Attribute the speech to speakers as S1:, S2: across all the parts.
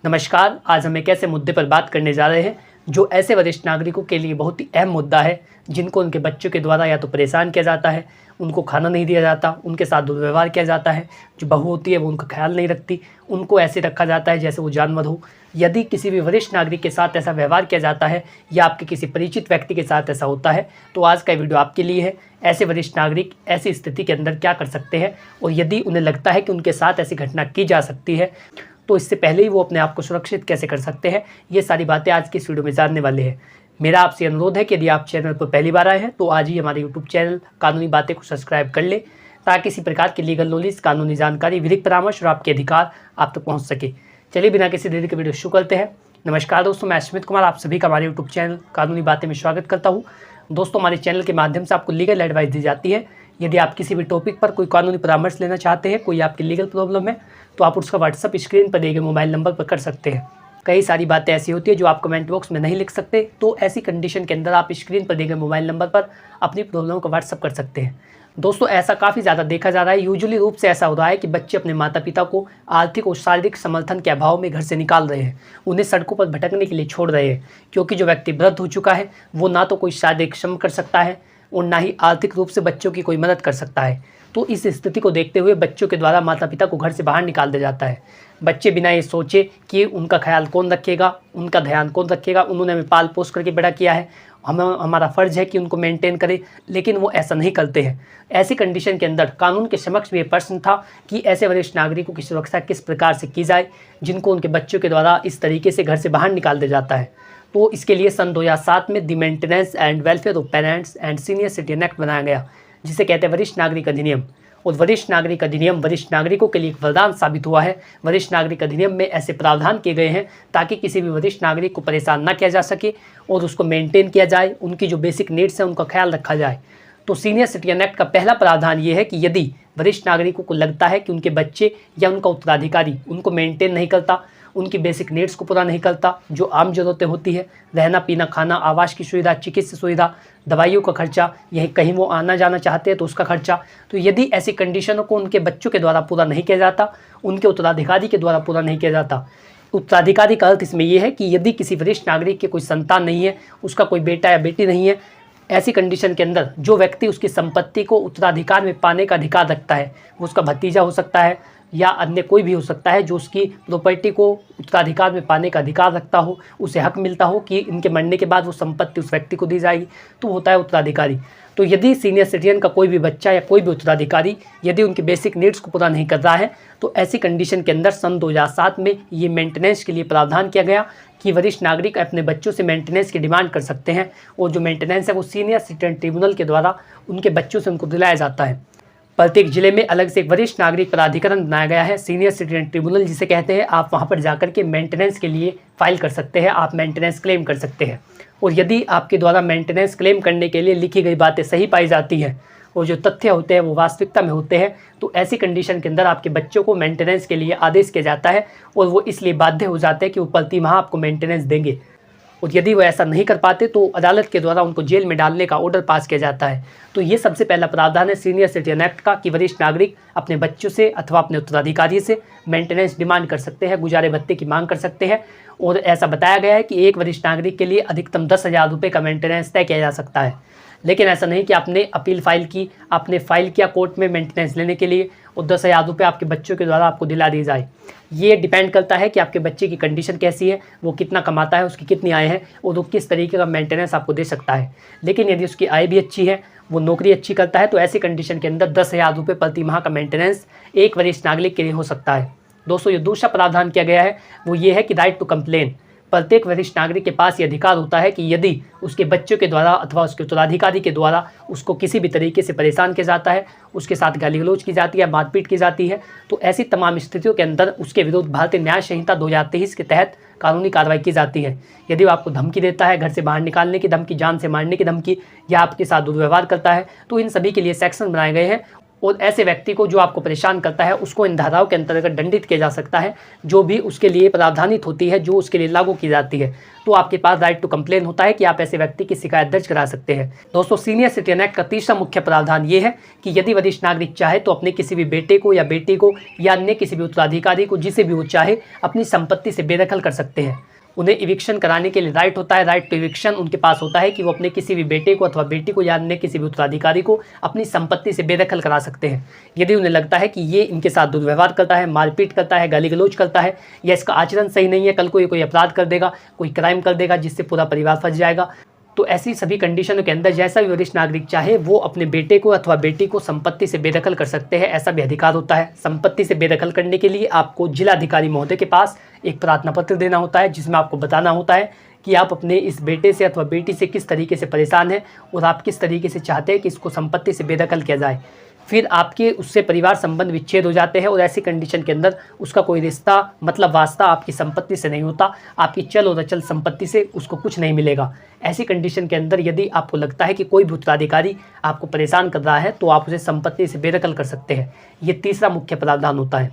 S1: नमस्कार। आज हम एक ऐसे मुद्दे पर बात करने जा रहे हैं जो ऐसे वरिष्ठ नागरिकों के लिए बहुत ही अहम मुद्दा है जिनको उनके बच्चों के द्वारा या तो परेशान किया जाता है, उनको खाना नहीं दिया जाता, उनके साथ दुर्व्यवहार किया जाता है। जो बहू होती है वो उनका ख्याल नहीं रखती, उनको ऐसे रखा जाता है जैसे वो जानवर हो। यदि किसी भी वरिष्ठ नागरिक के साथ ऐसा व्यवहार किया जाता है या आपके किसी परिचित व्यक्ति के साथ ऐसा होता है तो आज का वीडियो आपके लिए है। ऐसे वरिष्ठ नागरिक ऐसी स्थिति के अंदर क्या कर सकते हैं और यदि उन्हें लगता है कि उनके साथ ऐसी घटना की जा सकती है तो इससे पहले ही वो अपने आप को सुरक्षित कैसे कर सकते हैं, ये सारी बातें आज की इस वीडियो में जानने वाले हैं। मेरा आपसे अनुरोध है कि यदि आप चैनल पर पहली बार आए हैं तो आज ही हमारे यूट्यूब चैनल कानूनी बातें को सब्सक्राइब कर ले ताकि इसी प्रकार की लीगल नॉलेज, कानूनी जानकारी, विधिक परामर्श और आपके अधिकार आप तक पहुँच सके। चलिए बिना किसी देरी के वीडियो शुरू करते हैं। नमस्कार दोस्तों, मैं अश्मित कुमार आप सभी का हमारे यूट्यूब चैनल कानूनी बातें में स्वागत करता हूँ। दोस्तों, हमारे चैनल के माध्यम से आपको लीगल एडवाइस दी जाती है। यदि आप किसी भी टॉपिक पर कोई कानूनी परामर्श लेना चाहते हैं, कोई आपकी लीगल प्रॉब्लम है, तो आप उसका व्हाट्सअप स्क्रीन पर दिए गए मोबाइल नंबर पर कर सकते हैं। कई सारी बातें ऐसी होती है जो आप कमेंट बॉक्स में नहीं लिख सकते, तो ऐसी कंडीशन के अंदर आप स्क्रीन पर दिए गए मोबाइल नंबर पर अपनी प्रॉब्लम को व्हाट्सअप कर सकते हैं। दोस्तों, ऐसा काफ़ी ज़्यादा देखा जा रहा है। यूजुअली रूप से ऐसा हो रहा है कि बच्चे अपने माता पिता को आर्थिक और शारीरिक समर्थन के अभाव में घर से निकाल रहे हैं, उन्हें सड़कों पर भटकने के लिए छोड़ रहे हैं, क्योंकि जो व्यक्ति वृद्ध हो चुका है वो ना तो कोई शारीरिक श्रम कर सकता है और ना ही आर्थिक रूप से बच्चों की कोई मदद कर सकता है। तो इस स्थिति को देखते हुए बच्चों के द्वारा माता पिता को घर से बाहर निकाल दिया जाता है। बच्चे बिना ये सोचे कि उनका ख्याल कौन रखेगा, उनका ध्यान कौन रखेगा, उन्होंने हमें पाल पोस करके बड़ा किया है, हमारा फ़र्ज़ है कि उनको मेंटेन करें, लेकिन वो ऐसा नहीं करते हैं। ऐसी कंडीशन के अंदर कानून के समक्ष भी ये प्रश्न था कि ऐसे वरिष्ठ नागरिकों की सुरक्षा किस प्रकार से की जाए जिनको उनके बच्चों के द्वारा इस तरीके से घर से बाहर निकाल दिया जाता है। तो इसके लिए सन 2007 में the maintenance and welfare of parents and senior citizen act बनाया गया, जिसे कहते हैं वरिष्ठ नागरिक अधिनियम। और वरिष्ठ नागरिक अधिनियम वरिष्ठ नागरिकों के लिए एक वरदान साबित हुआ है। वरिष्ठ नागरिक अधिनियम में ऐसे प्रावधान किए गए हैं ताकि किसी भी वरिष्ठ नागरिक को परेशान ना किया जा सके और उसको मेंटेन किया जाए, उनकी जो बेसिक नीड्स हैं उनका ख्याल रखा जाए। तो सीनियर सिटीजन एक्ट का पहला प्रावधान ये है कि यदि वरिष्ठ नागरिकों को लगता है कि उनके बच्चे या उनका उत्तराधिकारी उनको मेंटेन नहीं करता, उनकी बेसिक नीड्स को पूरा नहीं करता, जो आम ज़रूरतें होती है, रहना पीना खाना, आवास की सुविधा, चिकित्सा सुविधा, दवाइयों का खर्चा, यही कहीं वो आना जाना चाहते हैं तो उसका खर्चा, तो यदि ऐसी कंडीशनों को उनके बच्चों के द्वारा पूरा नहीं किया जाता, उनके उत्तराधिकारी के द्वारा पूरा नहीं किया जाता। उत्तराधिकारी का अर्थ इसमें यह है कि यदि किसी वरिष्ठ नागरिक के कोई संतान नहीं है, उसका कोई बेटा या बेटी नहीं है, ऐसी कंडीशन के अंदर जो व्यक्ति उसकी संपत्ति को उत्तराधिकार में पाने का अधिकार रखता है, वो उसका भतीजा हो सकता है या अन्य कोई भी हो सकता है जो उसकी प्रॉपर्टी को उत्तराधिकार में पाने का अधिकार रखता हो, उसे हक मिलता हो कि इनके मरने के बाद वो संपत्ति उस व्यक्ति को दी जाएगी, तो होता है उत्तराधिकारी। तो यदि सीनियर सिटीजन का कोई भी बच्चा या कोई भी उत्तराधिकारी यदि उनकी बेसिक नीड्स को पूरा नहीं कर रहा है तो ऐसी कंडीशन के अंदर सन 2007 में ये मेंटेनेंस के लिए प्रावधान किया गया कि वरिष्ठ नागरिक अपने बच्चों से मेंटेनेंस की डिमांड कर सकते हैं और जो मेंटेनेंस है वो सीनियर सिटीजन ट्रिब्यूनल के द्वारा उनके बच्चों से उनको दिलाया जाता है। प्रत्येक जिले में अलग से एक वरिष्ठ नागरिक प्राधिकरण बनाया गया है, सीनियर सिटीजन ट्रिब्यूनल जिसे कहते हैं। आप वहां पर जाकर के मेंटेनेंस के लिए फाइल कर सकते हैं, आप मेंटेनेंस क्लेम कर सकते हैं। और यदि आपके द्वारा मेंटेनेंस क्लेम करने के लिए लिखी गई बातें सही पाई जाती हैं और जो तथ्य होते हैं वो वास्तविकता में होते हैं, तो ऐसी कंडीशन के अंदर आपके बच्चों को मेंटेनेंस के लिए आदेश किया जाता है और वो इसलिए बाध्य हो जाते हैं कि वो प्रति माह आपको मेंटेनेंस देंगे। और यदि वो ऐसा नहीं कर पाते तो अदालत के द्वारा उनको जेल में डालने का ऑर्डर पास किया जाता है। तो ये सबसे पहला प्रावधान है सीनियर सिटीजन एक्ट का कि वरिष्ठ नागरिक अपने बच्चों से अथवा अपने उत्तराधिकारी से मेंटेनेंस डिमांड कर सकते हैं, गुजारे भत्ते की मांग कर सकते हैं। और ऐसा बताया गया है कि एक वरिष्ठ नागरिक के लिए अधिकतम 10,000 रुपये का मेंटेनेंस तय किया जा सकता है। लेकिन ऐसा नहीं कि आपने अपील फाइल की, आपने फाइल किया कोर्ट में मेंटेनेंस लेने के लिए और 10,000 रुपये आपके बच्चों के द्वारा आपको दिला दी जाए। ये डिपेंड करता है कि आपके बच्चे की कंडीशन कैसी है, वो कितना कमाता है, उसकी कितनी आय है और वो किस तरीके का मेंटेनेंस आपको दे सकता है। लेकिन यदि उसकी आय भी अच्छी है, वो नौकरी अच्छी करता है, तो ऐसी कंडीशन के अंदर 10,000 रुपये प्रति माह का मेंटेनेंस एक वरिष्ठ नागरिक के लिए हो सकता है। दोस्तों, ये दूसरा प्रावधान किया गया है वो ये है कि राइट टू कंप्लेन। प्रत्येक वरिष्ठ नागरिक के पास ये अधिकार होता है कि यदि उसके बच्चों के द्वारा अथवा उसके उत्तराधिकारी के द्वारा उसको किसी भी तरीके से परेशान किया जाता है, उसके साथ गाली गलौज की जाती है, मारपीट की जाती है, तो ऐसी तमाम स्थितियों के अंदर उसके विरुद्ध भारतीय न्याय संहिता 2023 के तहत कानूनी कार्रवाई की जाती है। यदि वो आपको धमकी देता है, घर से बाहर निकालने की धमकी, जान से मारने की धमकी या आपके साथ दुर्व्यवहार करता है, तो इन सभी के लिए सेक्शन बनाए गए हैं और ऐसे व्यक्ति को जो आपको परेशान करता है उसको इन धाराओं के अंतर्गत दंडित किया जा सकता है, जो भी उसके लिए प्रावधानित होती है, जो उसके लिए लागू की जाती है। तो आपके पास राइट टू कंप्लेन होता है कि आप ऐसे व्यक्ति की शिकायत दर्ज करा सकते हैं। दोस्तों, सीनियर सिटीजन एक्ट का तीसरा मुख्य प्रावधान ये है कि यदि वरिष्ठ नागरिक चाहे तो अपने किसी भी बेटे को या बेटी को या अन्य किसी भी उत्तराधिकारी को, जिसे भी वो चाहे, अपनी संपत्ति से बेदखल कर सकते हैं। उन्हें इविक्शन कराने के लिए राइट होता है, राइट टू इविक्शन उनके पास होता है कि वो अपने किसी भी बेटे को अथवा बेटी को या अन्य किसी भी उत्तराधिकारी को अपनी संपत्ति से बेदखल करा सकते हैं यदि उन्हें लगता है कि ये इनके साथ दुर्व्यवहार करता है, मारपीट करता है, गाली गलौज करता है, या इसका आचरण सही नहीं है, कल को ये कोई अपराध कर देगा, कोई क्राइम कर देगा जिससे पूरा परिवार फंस जाएगा। तो ऐसी सभी कंडीशनों के अंदर जैसा भी वरिष्ठ नागरिक चाहे वो अपने बेटे को अथवा बेटी को संपत्ति से बेदखल कर सकते हैं, ऐसा भी अधिकार होता है। संपत्ति से बेदखल करने के लिए आपको जिलाधिकारी महोदय के पास एक प्रार्थना पत्र देना होता है, जिसमें आपको बताना होता है कि आप अपने इस बेटे से अथवा बेटी से किस तरीके से परेशान हैं और आप किस तरीके से चाहते हैं कि इसको संपत्ति से बेदखल किया जाए। फिर आपके उससे परिवार संबंध विच्छेद हो जाते हैं और ऐसी कंडीशन के अंदर उसका कोई रिश्ता मतलब वास्ता आपकी संपत्ति से नहीं होता, आपकी चल और अचल संपत्ति से उसको कुछ नहीं मिलेगा। ऐसी कंडीशन के अंदर यदि आपको लगता है कि कोई भी उत्तराधिकारी आपको परेशान कर रहा है तो आप उसे संपत्ति से बेदखल कर सकते हैं। ये तीसरा मुख्य प्रावधान होता है।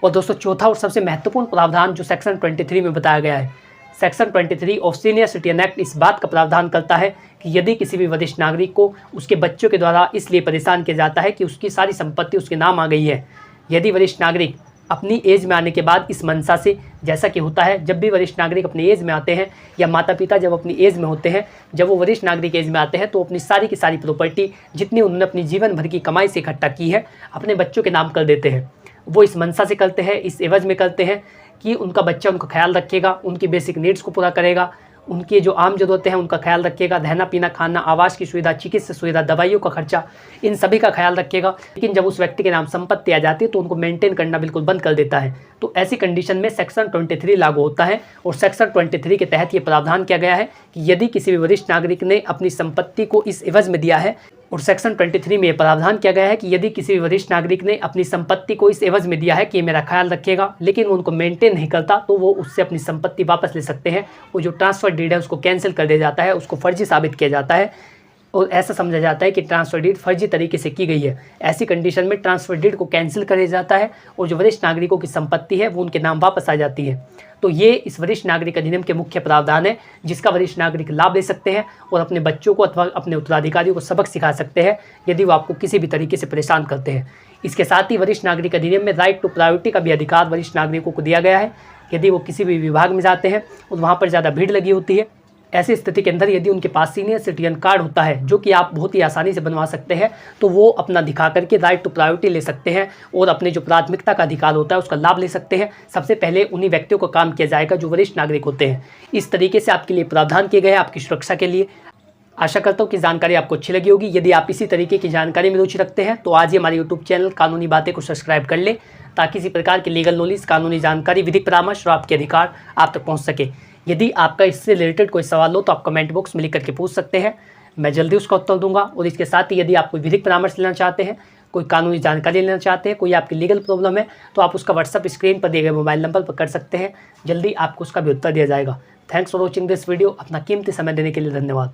S1: और दोस्तों, चौथा और सबसे महत्वपूर्ण प्रावधान जो सेक्शन 23 में बताया गया है, section 23 of senior citizen act इस बात का प्रावधान करता है कि यदि किसी भी वरिष्ठ नागरिक को उसके बच्चों के द्वारा इसलिए परेशान किया जाता है कि उसकी सारी संपत्ति उसके नाम आ गई है, यदि वरिष्ठ नागरिक अपनी एज में आने के बाद इस मंशा से, जैसा कि होता है जब भी वरिष्ठ नागरिक अपनी एज में आते हैं या माता पिता जब अपनी एज में होते हैं, जब वो वरिष्ठ नागरिक एज में आते हैं तो अपनी सारी की सारी प्रॉपर्टी जितनी उन्होंने अपनी जीवन भर की कमाई से इकट्ठा की है अपने बच्चों के नाम कर देते हैं। वो इस मंशा से करते हैं, इस एवज में करते हैं कि उनका बच्चा उनका ख्याल रखेगा, उनकी बेसिक नीड्स को पूरा करेगा, उनकी जो आम ज़रूरतें हैं उनका ख्याल रखेगा, रहना पीना खाना, आवास की सुविधा, चिकित्सा सुविधा, दवाइयों का खर्चा, इन सभी का ख्याल रखेगा। लेकिन जब उस व्यक्ति के नाम संपत्ति आ जाती है तो उनको मेंटेन करना बिल्कुल बंद कर देता है। तो ऐसी कंडीशन में सेक्शन 23 लागू होता है और सेक्शन 23 के तहत ये प्रावधान किया गया है कि यदि किसी भी वरिष्ठ नागरिक ने अपनी संपत्ति को इस एवज में दिया है, और सेक्शन 23 में प्रावधान किया गया है कि यदि किसी भी वरिष्ठ नागरिक ने अपनी संपत्ति को इस एवज में दिया है कि मेरा ख्याल रखेगा, लेकिन उनको मेंटेन नहीं करता, तो वो उससे अपनी संपत्ति वापस ले सकते हैं। वो जो ट्रांसफर डीड है उसको कैंसिल कर दिया जाता है, उसको फर्जी साबित किया जाता है और ऐसा समझा जाता है कि ट्रांसफर डीड फर्जी तरीके से की गई है। ऐसी कंडीशन में ट्रांसफर डीड को कैंसिल कर दिया जाता है और जो वरिष्ठ नागरिकों की संपत्ति है वो उनके नाम वापस आ जाती है। तो ये इस वरिष्ठ नागरिक अधिनियम के मुख्य प्रावधान है जिसका वरिष्ठ नागरिक लाभ ले सकते हैं और अपने बच्चों को अथवा अपने उत्तराधिकारियों को सबक सिखा सकते हैं यदि वो आपको किसी भी तरीके से परेशान करते हैं। इसके साथ ही वरिष्ठ नागरिक अधिनियम में राइट टू प्रायोरिटी का भी अधिकार वरिष्ठ नागरिकों को दिया गया है। यदि वो किसी भी विभाग में जाते हैं और वहाँ पर ज़्यादा भीड़ लगी होती है, ऐसी स्थिति के अंदर यदि उनके पास सीनियर सिटीजन कार्ड होता है जो कि आप बहुत ही आसानी से बनवा सकते हैं, तो वो अपना दिखा करके राइट टू प्रायोरिटी ले सकते हैं और अपने जो प्राथमिकता का अधिकार होता है उसका लाभ ले सकते हैं। सबसे पहले उन्हीं व्यक्तियों को काम किया जाएगा जो वरिष्ठ नागरिक होते हैं। इस तरीके से आपके लिए प्रावधान किए गए हैं आपकी सुरक्षा के लिए। आशा करता हूँ कि जानकारी आपको अच्छी लगी होगी। यदि आप इसी तरीके की जानकारी में रुचि रखते हैं तो आज ही हमारे यूट्यूब चैनल कानूनी बातें को सब्सक्राइब कर लें ताकि इसी प्रकार की लीगल नॉलेज, कानूनी जानकारी, विधिक परामर्श और आपके अधिकार आप तक पहुँच सके। यदि आपका इससे रिलेटेड कोई सवाल हो तो आप कमेंट बॉक्स में लिख करके पूछ सकते हैं, मैं जल्दी उसका उत्तर दूंगा। और इसके साथ ही यदि आप कोई विधिक परामर्श लेना चाहते हैं, कोई कानूनी जानकारी लेना चाहते हैं, कोई आपकी लीगल प्रॉब्लम है, तो आप उसका व्हाट्सअप स्क्रीन पर दिए गए मोबाइल नंबर पर कर सकते हैं। जल्दी आपको उसका भी उत्तर दिया जाएगा। Thanks for watching this video. अपना कीमती समय देने के लिए धन्यवाद।